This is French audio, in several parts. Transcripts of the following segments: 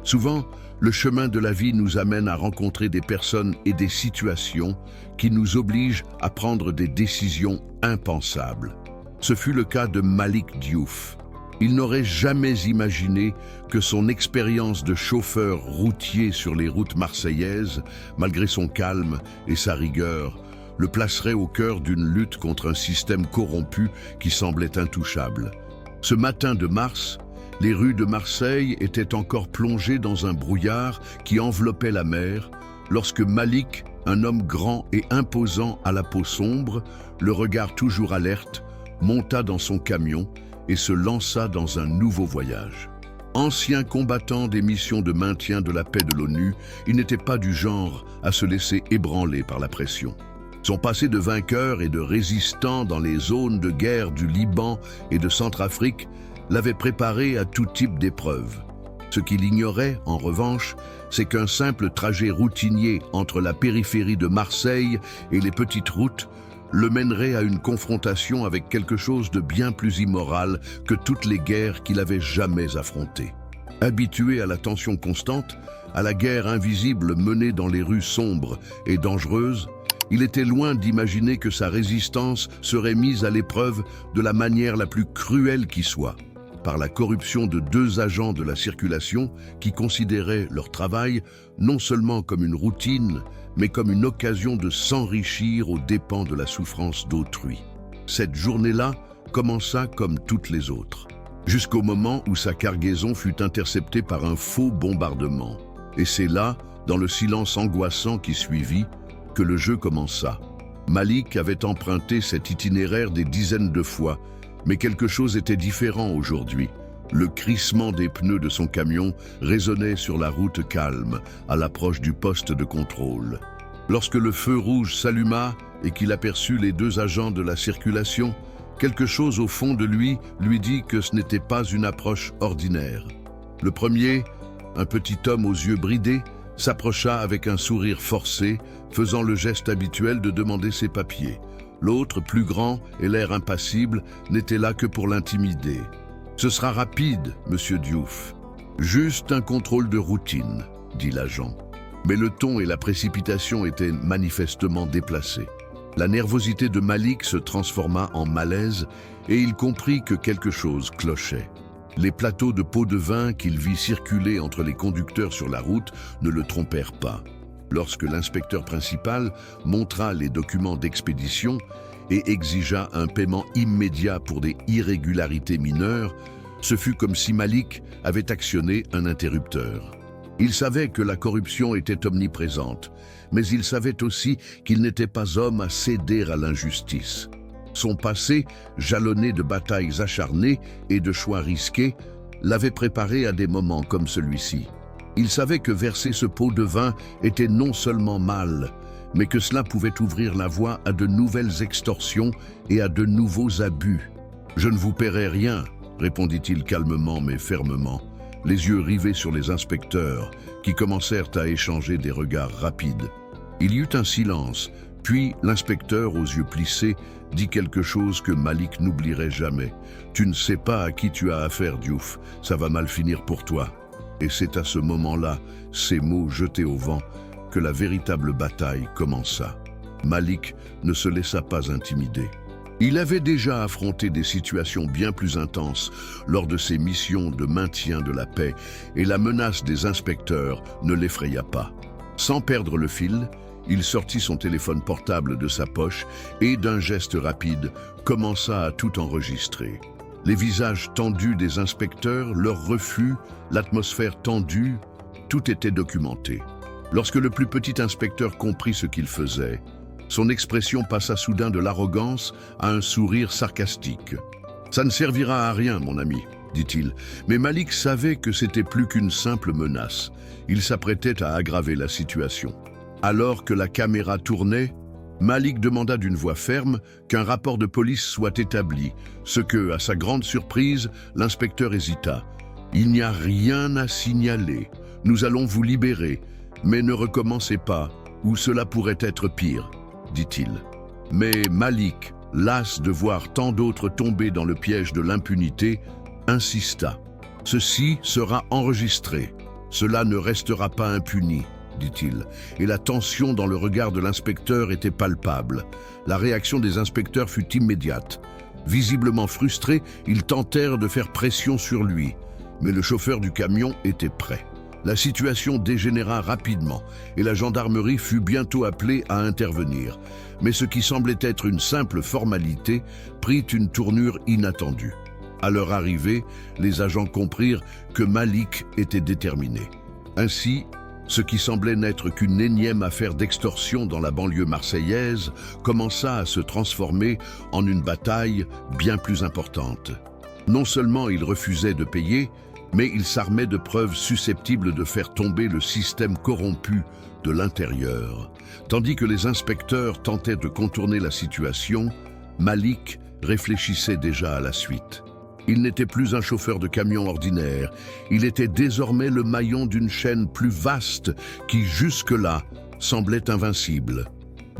Souvent, le chemin de la vie nous amène à rencontrer des personnes et des situations qui nous obligent à prendre des décisions impensables. Ce fut le cas de Malik Diouf. Il n'aurait jamais imaginé que son expérience de chauffeur routier sur les routes marseillaises, malgré son calme et sa rigueur, le placerait au cœur d'une lutte contre un système corrompu qui semblait intouchable. Ce matin de mars, les rues de Marseille étaient encore plongées dans un brouillard qui enveloppait la mer, lorsque Malik, un homme grand et imposant à la peau sombre, le regard toujours alerte, monta dans son camion et se lança dans un nouveau voyage. Ancien combattant des missions de maintien de la paix de l'ONU, il n'était pas du genre à se laisser ébranler par la pression. Son passé de vainqueur et de résistant dans les zones de guerre du Liban et de Centrafrique l'avait préparé à tout type d'épreuves. Ce qu'il ignorait, en revanche, c'est qu'un simple trajet routinier entre la périphérie de Marseille et les petites routes le mènerait à une confrontation avec quelque chose de bien plus immoral que toutes les guerres qu'il avait jamais affrontées. Habitué à la tension constante, à la guerre invisible menée dans les rues sombres et dangereuses, il était loin d'imaginer que sa résistance serait mise à l'épreuve de la manière la plus cruelle qui soit, par la corruption de deux agents de la circulation qui considéraient leur travail non seulement comme une routine, mais comme une occasion de s'enrichir aux dépens de la souffrance d'autrui. Cette journée-là commença comme toutes les autres, jusqu'au moment où sa cargaison fut interceptée par un faux bombardement. Et c'est là, dans le silence angoissant qui suivit, que le jeu commença. Malik avait emprunté cet itinéraire des dizaines de fois, mais quelque chose était différent aujourd'hui. Le crissement des pneus de son camion résonnait sur la route calme, à l'approche du poste de contrôle. Lorsque le feu rouge s'alluma et qu'il aperçut les deux agents de la circulation, quelque chose au fond de lui dit que ce n'était pas une approche ordinaire. Le premier, un petit homme aux yeux bridés, s'approcha avec un sourire forcé, faisant le geste habituel de demander ses papiers. L'autre, plus grand et l'air impassible, n'était là que pour l'intimider. « Ce sera rapide, monsieur Diouf. Juste un contrôle de routine, » dit l'agent. Mais le ton et la précipitation étaient manifestement déplacés. La nervosité de Malik se transforma en malaise et il comprit que quelque chose clochait. Les plateaux de pots de vin qu'il vit circuler entre les conducteurs sur la route ne le trompèrent pas. Lorsque l'inspecteur principal montra les documents d'expédition et exigea un paiement immédiat pour des irrégularités mineures, ce fut comme si Malik avait actionné un interrupteur. Il savait que la corruption était omniprésente, mais il savait aussi qu'il n'était pas homme à céder à l'injustice. Son passé, jalonné de batailles acharnées et de choix risqués, l'avait préparé à des moments comme celui-ci. Il savait que verser ce pot de vin était non seulement mal, mais que cela pouvait ouvrir la voie à de nouvelles extorsions et à de nouveaux abus. « Je ne vous paierai rien », répondit-il calmement mais fermement, les yeux rivés sur les inspecteurs qui commencèrent à échanger des regards rapides. Il y eut un silence, puis l'inspecteur aux yeux plissés dit quelque chose que Malik n'oublierait jamais. « Tu ne sais pas à qui tu as affaire, Diouf, ça va mal finir pour toi. » Et c'est à ce moment-là, ces mots jetés au vent, que la véritable bataille commença. Malik ne se laissa pas intimider. Il avait déjà affronté des situations bien plus intenses lors de ses missions de maintien de la paix et la menace des inspecteurs ne l'effraya pas. Sans perdre le fil, il sortit son téléphone portable de sa poche et, d'un geste rapide, commença à tout enregistrer. Les visages tendus des inspecteurs, leurs refus, l'atmosphère tendue, tout était documenté. Lorsque le plus petit inspecteur comprit ce qu'il faisait, son expression passa soudain de l'arrogance à un sourire sarcastique. « Ça ne servira à rien, mon ami, » dit-il, mais Malik savait que c'était plus qu'une simple menace. Il s'apprêtait à aggraver la situation. Alors que la caméra tournait, Malik demanda d'une voix ferme qu'un rapport de police soit établi, ce que, à sa grande surprise, l'inspecteur hésita. « Il n'y a rien à signaler. Nous allons vous libérer, mais ne recommencez pas, ou cela pourrait être pire, » dit-il. Mais Malik, las de voir tant d'autres tomber dans le piège de l'impunité, insista. « Ceci sera enregistré. « Cela ne restera pas impuni », dit-il, et la tension dans le regard de l'inspecteur était palpable. La réaction des inspecteurs fut immédiate. Visiblement frustrés, ils tentèrent de faire pression sur lui, mais le chauffeur du camion était prêt. La situation dégénéra rapidement et la gendarmerie fut bientôt appelée à intervenir. Mais ce qui semblait être une simple formalité prit une tournure inattendue. À leur arrivée, les agents comprirent que Malik était déterminé. Ainsi, ce qui semblait n'être qu'une énième affaire d'extorsion dans la banlieue marseillaise commença à se transformer en une bataille bien plus importante. Non seulement il refusait de payer, mais il s'armait de preuves susceptibles de faire tomber le système corrompu de l'intérieur. Tandis que les inspecteurs tentaient de contourner la situation, Malik réfléchissait déjà à la suite. Il n'était plus un chauffeur de camion ordinaire, il était désormais le maillon d'une chaîne plus vaste qui, jusque-là, semblait invincible.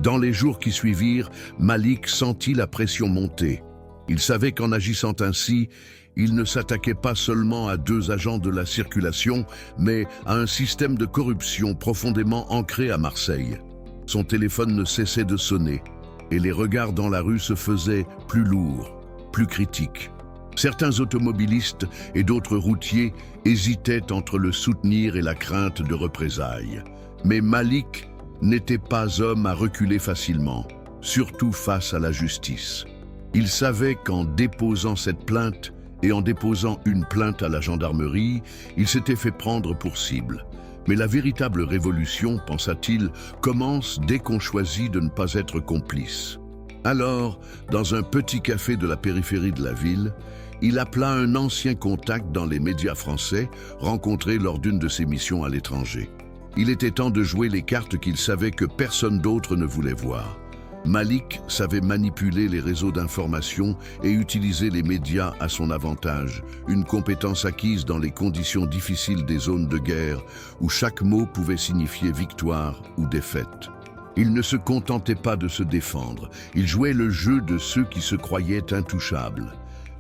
Dans les jours qui suivirent, Malik sentit la pression monter. Il savait qu'en agissant ainsi, il ne s'attaquait pas seulement à 2 agents de la circulation, mais à un système de corruption profondément ancré à Marseille. Son téléphone ne cessait de sonner, et les regards dans la rue se faisaient plus lourds, plus critiques. Certains automobilistes et d'autres routiers hésitaient entre le soutenir et la crainte de représailles. Mais Malik n'était pas homme à reculer facilement, surtout face à la justice. Il savait qu'en déposant cette plainte et en déposant une plainte à la gendarmerie, il s'était fait prendre pour cible. Mais la véritable révolution, pensa-t-il, commence dès qu'on choisit de ne pas être complice. Alors, dans un petit café de la périphérie de la ville, il appela un ancien contact dans les médias français, rencontré lors d'une de ses missions à l'étranger. Il était temps de jouer les cartes qu'il savait que personne d'autre ne voulait voir. Malik savait manipuler les réseaux d'information et utiliser les médias à son avantage, une compétence acquise dans les conditions difficiles des zones de guerre où chaque mot pouvait signifier victoire ou défaite. Il ne se contentait pas de se défendre, il jouait le jeu de ceux qui se croyaient intouchables.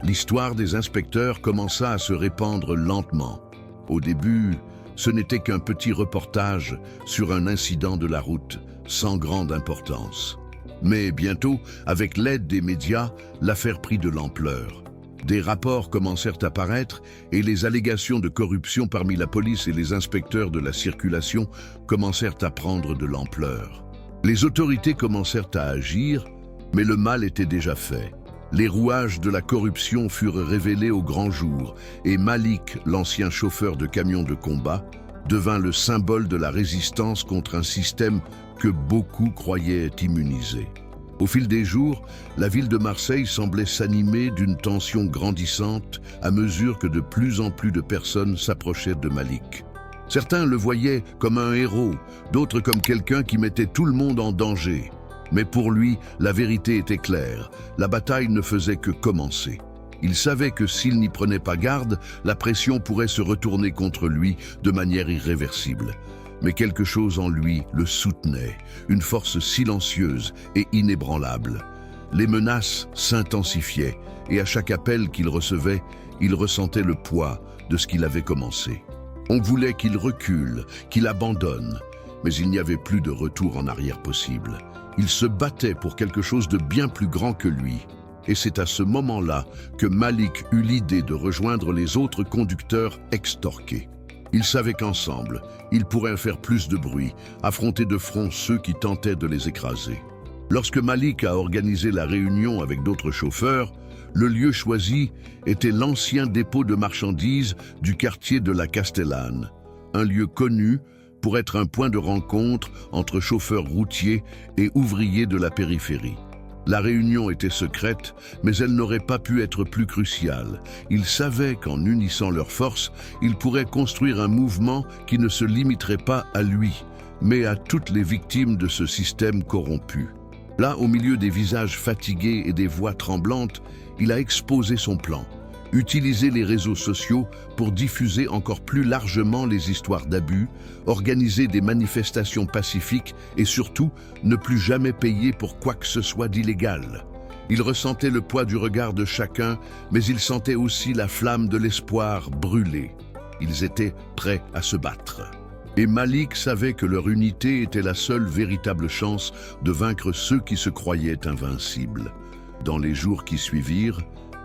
L'histoire des inspecteurs commença à se répandre lentement. Au début, ce n'était qu'un petit reportage sur un incident de la route, sans grande importance. Mais bientôt, avec l'aide des médias, l'affaire prit de l'ampleur. Des rapports commencèrent à paraître et les allégations de corruption parmi la police et les inspecteurs de la circulation commencèrent à prendre de l'ampleur. Les autorités commencèrent à agir, mais le mal était déjà fait. Les rouages de la corruption furent révélés au grand jour et Malik, l'ancien chauffeur de camions de combat, devint le symbole de la résistance contre un système que beaucoup croyaient immunisé. Au fil des jours, la ville de Marseille semblait s'animer d'une tension grandissante à mesure que de plus en plus de personnes s'approchaient de Malik. Certains le voyaient comme un héros, d'autres comme quelqu'un qui mettait tout le monde en danger. Mais pour lui, la vérité était claire, la bataille ne faisait que commencer. Il savait que s'il n'y prenait pas garde, la pression pourrait se retourner contre lui de manière irréversible. Mais quelque chose en lui le soutenait, une force silencieuse et inébranlable. Les menaces s'intensifiaient et à chaque appel qu'il recevait, il ressentait le poids de ce qu'il avait commencé. On voulait qu'il recule, qu'il abandonne, mais il n'y avait plus de retour en arrière possible. Il se battait pour quelque chose de bien plus grand que lui. Et c'est à ce moment-là que Malik eut l'idée de rejoindre les autres conducteurs extorqués. Il savait qu'ensemble, ils pourraient faire plus de bruit, affronter de front ceux qui tentaient de les écraser. Lorsque Malik a organisé la réunion avec d'autres chauffeurs, le lieu choisi était l'ancien dépôt de marchandises du quartier de la Castellane, un lieu connu pour être un point de rencontre entre chauffeurs routiers et ouvriers de la périphérie. La réunion était secrète, mais elle n'aurait pas pu être plus cruciale. Ils savaient qu'en unissant leurs forces, ils pourraient construire un mouvement qui ne se limiterait pas à lui, mais à toutes les victimes de ce système corrompu. Là, au milieu des visages fatigués et des voix tremblantes, il a exposé son plan. Utiliser les réseaux sociaux pour diffuser encore plus largement les histoires d'abus, organiser des manifestations pacifiques et surtout ne plus jamais payer pour quoi que ce soit d'illégal. Il ressentait le poids du regard de chacun, mais il sentait aussi la flamme de l'espoir brûler. Ils étaient prêts à se battre. Et Malik savait que leur unité était la seule véritable chance de vaincre ceux qui se croyaient invincibles. Dans les jours qui suivirent,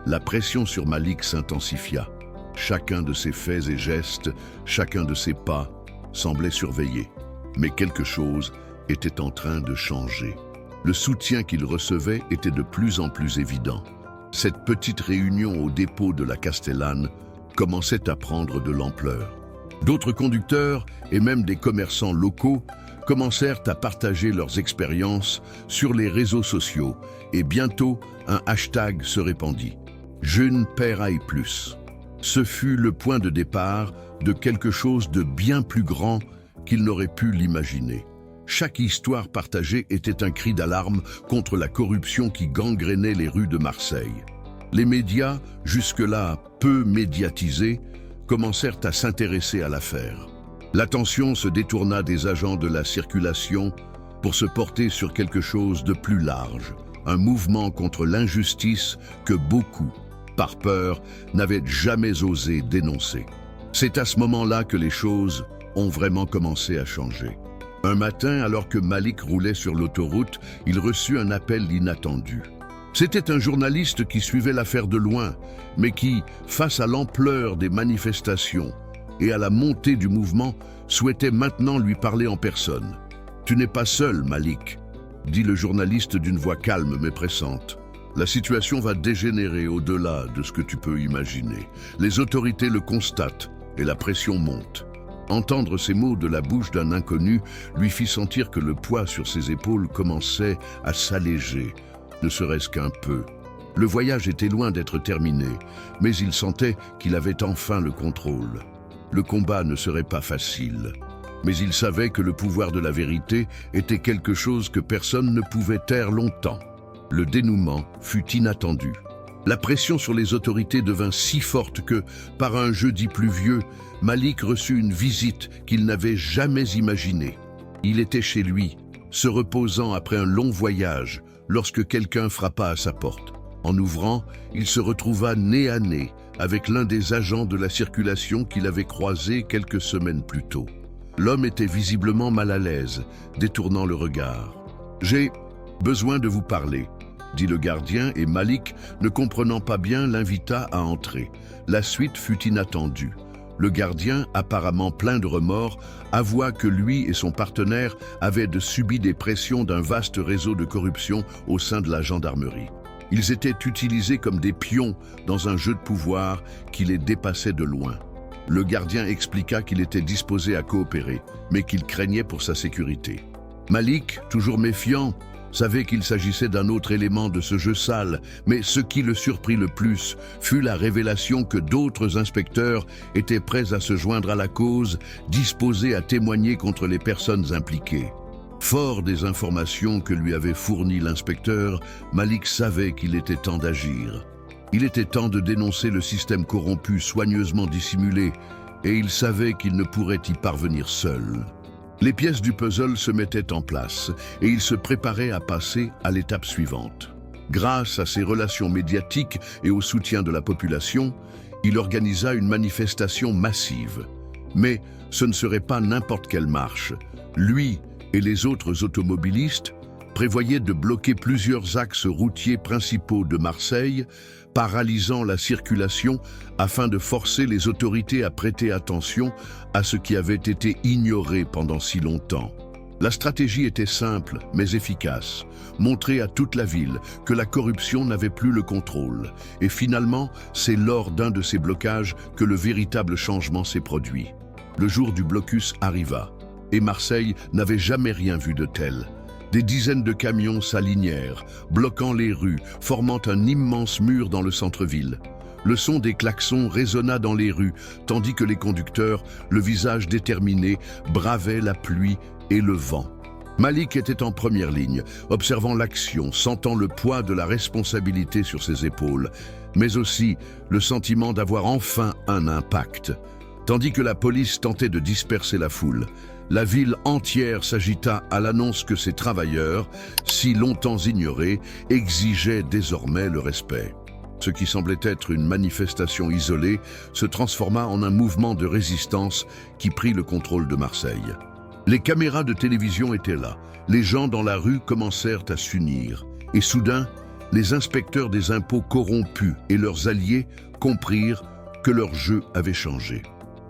la pression sur Malik s'intensifia. Chacun de ses faits et gestes, chacun de ses pas, semblait surveillé. Mais quelque chose était en train de changer. Le soutien qu'il recevait était de plus en plus évident. Cette petite réunion au dépôt de la Castellane commençait à prendre de l'ampleur. D'autres conducteurs et même des commerçants locaux commencèrent à partager leurs expériences sur les réseaux sociaux et bientôt un hashtag se répandit. Je ne paierai plus. Ce fut le point de départ de quelque chose de bien plus grand qu'il n'aurait pu l'imaginer. Chaque histoire partagée était un cri d'alarme contre la corruption qui gangrénait les rues de Marseille. Les médias, jusque-là peu médiatisés, commencèrent à s'intéresser à l'affaire. L'attention se détourna des agents de la circulation pour se porter sur quelque chose de plus large, un mouvement contre l'injustice que beaucoup, par peur, n'avaient jamais osé dénoncer. C'est à ce moment-là que les choses ont vraiment commencé à changer. Un matin, alors que Malik roulait sur l'autoroute, il reçut un appel inattendu. C'était un journaliste qui suivait l'affaire de loin, mais qui, face à l'ampleur des manifestations et à la montée du mouvement, souhaitait maintenant lui parler en personne. « Tu n'es pas seul, Malik », dit le journaliste d'une voix calme mais pressante. « La situation va dégénérer au-delà de ce que tu peux imaginer. Les autorités le constatent et la pression monte. » Entendre ces mots de la bouche d'un inconnu lui fit sentir que le poids sur ses épaules commençait à s'alléger, ne serait-ce qu'un peu. Le voyage était loin d'être terminé, mais il sentait qu'il avait enfin le contrôle. Le combat ne serait pas facile, mais il savait que le pouvoir de la vérité était quelque chose que personne ne pouvait taire longtemps. Le dénouement fut inattendu. La pression sur les autorités devint si forte que, par un jeudi pluvieux, Malik reçut une visite qu'il n'avait jamais imaginée. Il était chez lui, se reposant après un long voyage, lorsque quelqu'un frappa à sa porte. En ouvrant, il se retrouva nez à nez avec l'un des agents de la circulation qu'il avait croisé quelques semaines plus tôt. L'homme était visiblement mal à l'aise, détournant le regard. « J'ai besoin de vous parler », dit le gardien, et Malik, ne comprenant pas bien, l'invita à entrer. La suite fut inattendue. Le gardien, apparemment plein de remords, avoua que lui et son partenaire avaient subi des pressions d'un vaste réseau de corruption au sein de la gendarmerie. Ils étaient utilisés comme des pions dans un jeu de pouvoir qui les dépassait de loin. Le gardien expliqua qu'il était disposé à coopérer, mais qu'il craignait pour sa sécurité. Malik, toujours méfiant, savait qu'il s'agissait d'un autre élément de ce jeu sale, mais ce qui le surprit le plus fut la révélation que d'autres inspecteurs étaient prêts à se joindre à la cause, disposés à témoigner contre les personnes impliquées. Fort des informations que lui avait fournies l'inspecteur, Malik savait qu'il était temps d'agir. Il était temps de dénoncer le système corrompu soigneusement dissimulé, et il savait qu'il ne pourrait y parvenir seul. Les pièces du puzzle se mettaient en place et il se préparait à passer à l'étape suivante. Grâce à ses relations médiatiques et au soutien de la population, il organisa une manifestation massive. Mais ce ne serait pas n'importe quelle marche. Lui et les autres automobilistes prévoyaient de bloquer plusieurs axes routiers principaux de Marseille, paralysant la circulation afin de forcer les autorités à prêter attention à ce qui avait été ignoré pendant si longtemps. La stratégie était simple mais efficace, montrer à toute la ville que la corruption n'avait plus le contrôle. Et finalement, c'est lors d'un de ces blocages que le véritable changement s'est produit. Le jour du blocus arriva, et Marseille n'avait jamais rien vu de tel. Des dizaines de camions s'alignèrent, bloquant les rues, formant un immense mur dans le centre-ville. Le son des klaxons résonna dans les rues, tandis que les conducteurs, le visage déterminé, bravaient la pluie et le vent. Malik était en première ligne, observant l'action, sentant le poids de la responsabilité sur ses épaules, mais aussi le sentiment d'avoir enfin un impact. Tandis que la police tentait de disperser la foule, la ville entière s'agita à l'annonce que ces travailleurs, si longtemps ignorés, exigeaient désormais le respect. Ce qui semblait être une manifestation isolée se transforma en un mouvement de résistance qui prit le contrôle de Marseille. Les caméras de télévision étaient là, les gens dans la rue commencèrent à s'unir, et soudain, les inspecteurs des impôts corrompus et leurs alliés comprirent que leur jeu avait changé.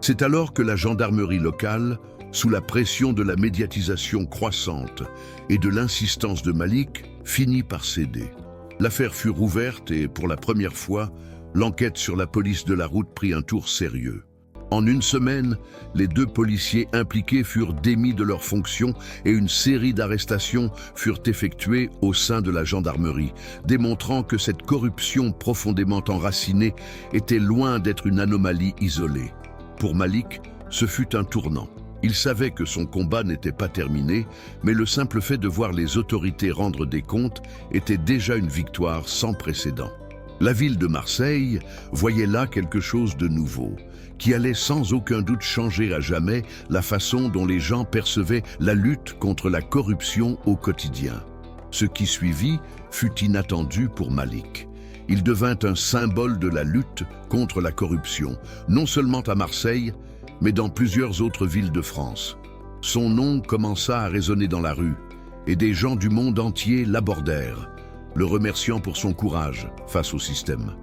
C'est alors que la gendarmerie locale, sous la pression de la médiatisation croissante et de l'insistance de Malik, finit par céder. L'affaire fut rouverte et, pour la première fois, l'enquête sur la police de la route prit un tour sérieux. En une semaine, les 2 policiers impliqués furent démis de leurs fonctions et une série d'arrestations furent effectuées au sein de la gendarmerie, démontrant que cette corruption profondément enracinée était loin d'être une anomalie isolée. Pour Malik, ce fut un tournant. Il savait que son combat n'était pas terminé, mais le simple fait de voir les autorités rendre des comptes était déjà une victoire sans précédent. La ville de Marseille voyait là quelque chose de nouveau, qui allait sans aucun doute changer à jamais la façon dont les gens percevaient la lutte contre la corruption au quotidien. Ce qui suivit fut inattendu pour Malik. Il devint un symbole de la lutte contre la corruption, non seulement à Marseille, mais dans plusieurs autres villes de France. Son nom commença à résonner dans la rue, et des gens du monde entier l'abordèrent, le remerciant pour son courage face au système.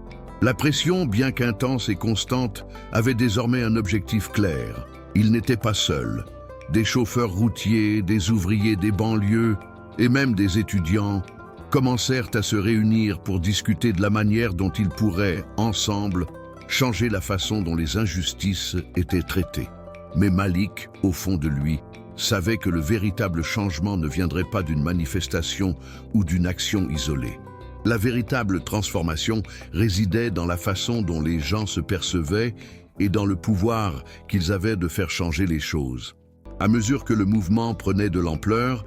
La pression, bien qu'intense et constante, avait désormais un objectif clair. Il n'était pas seul. Des chauffeurs routiers, des ouvriers des banlieues et même des étudiants commencèrent à se réunir pour discuter de la manière dont ils pourraient, ensemble, changer la façon dont les injustices étaient traitées. Mais Malik, au fond de lui, savait que le véritable changement ne viendrait pas d'une manifestation ou d'une action isolée. La véritable transformation résidait dans la façon dont les gens se percevaient et dans le pouvoir qu'ils avaient de faire changer les choses. À mesure que le mouvement prenait de l'ampleur,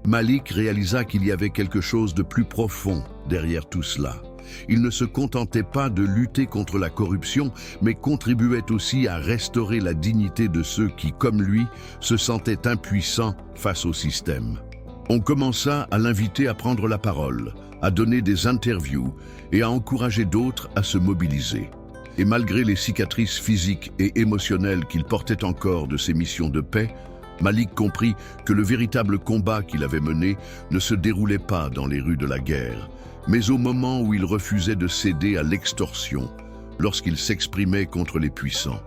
Malik réalisa qu'il y avait quelque chose de plus profond derrière tout cela. Il ne se contentait pas de lutter contre la corruption, mais contribuait aussi à restaurer la dignité de ceux qui, comme lui, se sentaient impuissants face au système. On commença à l'inviter à prendre la parole, à donner des interviews et à encourager d'autres à se mobiliser. Et malgré les cicatrices physiques et émotionnelles qu'il portait encore de ses missions de paix, Malik comprit que le véritable combat qu'il avait mené ne se déroulait pas dans les rues de la guerre, mais au moment où il refusait de céder à l'extorsion, lorsqu'il s'exprimait contre les puissants.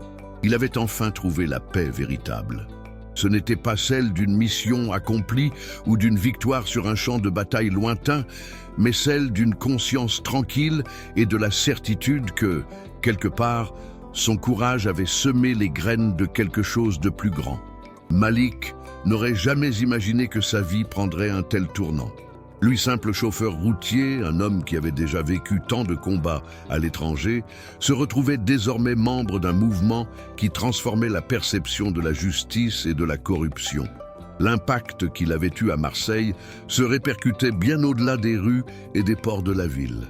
Il avait enfin trouvé la paix véritable. Ce n'était pas celle d'une mission accomplie ou d'une victoire sur un champ de bataille lointain, mais celle d'une conscience tranquille et de la certitude que, quelque part, son courage avait semé les graines de quelque chose de plus grand. Malik n'aurait jamais imaginé que sa vie prendrait un tel tournant. Lui, simple chauffeur routier, un homme qui avait déjà vécu tant de combats à l'étranger, se retrouvait désormais membre d'un mouvement qui transformait la perception de la justice et de la corruption. L'impact qu'il avait eu à Marseille se répercutait bien au-delà des rues et des ports de la ville.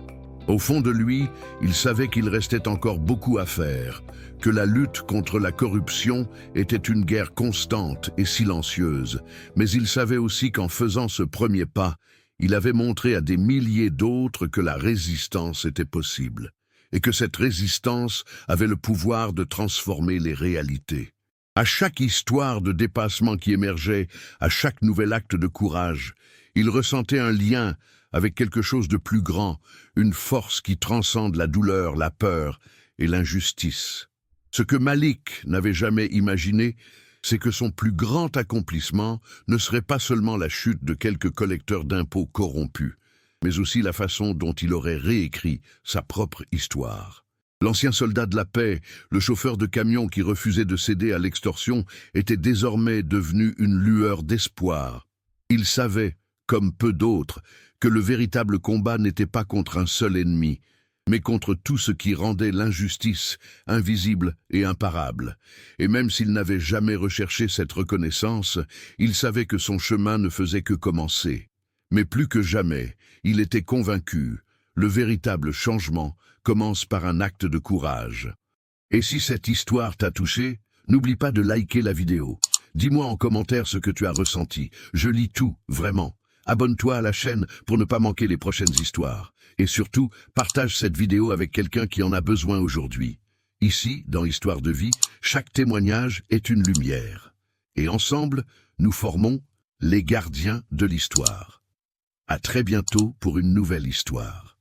Au fond de lui, il savait qu'il restait encore beaucoup à faire, que la lutte contre la corruption était une guerre constante et silencieuse, mais il savait aussi qu'en faisant ce premier pas, il avait montré à des milliers d'autres que la résistance était possible, et que cette résistance avait le pouvoir de transformer les réalités. À chaque histoire de dépassement qui émergeait, à chaque nouvel acte de courage, il ressentait un lien avec quelque chose de plus grand, une force qui transcende la douleur, la peur et l'injustice. Ce que Malik n'avait jamais imaginé, c'est que son plus grand accomplissement ne serait pas seulement la chute de quelques collecteurs d'impôts corrompus, mais aussi la façon dont il aurait réécrit sa propre histoire. L'ancien soldat de la paix, le chauffeur de camion qui refusait de céder à l'extorsion, était désormais devenu une lueur d'espoir. Il savait, comme peu d'autres, que le véritable combat n'était pas contre un seul ennemi, mais contre tout ce qui rendait l'injustice invisible et imparable. Et même s'il n'avait jamais recherché cette reconnaissance, il savait que son chemin ne faisait que commencer. Mais plus que jamais, il était convaincu, le véritable changement commence par un acte de courage. Et si cette histoire t'a touché, n'oublie pas de liker la vidéo. Dis-moi en commentaire ce que tu as ressenti. Je lis tout, vraiment. abonne-toi à la chaîne pour ne pas manquer les prochaines histoires. Et surtout, partage cette vidéo avec quelqu'un qui en a besoin aujourd'hui. Ici, dans Histoire de vie, chaque témoignage est une lumière. Et ensemble, nous formons les gardiens de l'histoire. À très bientôt pour une nouvelle histoire.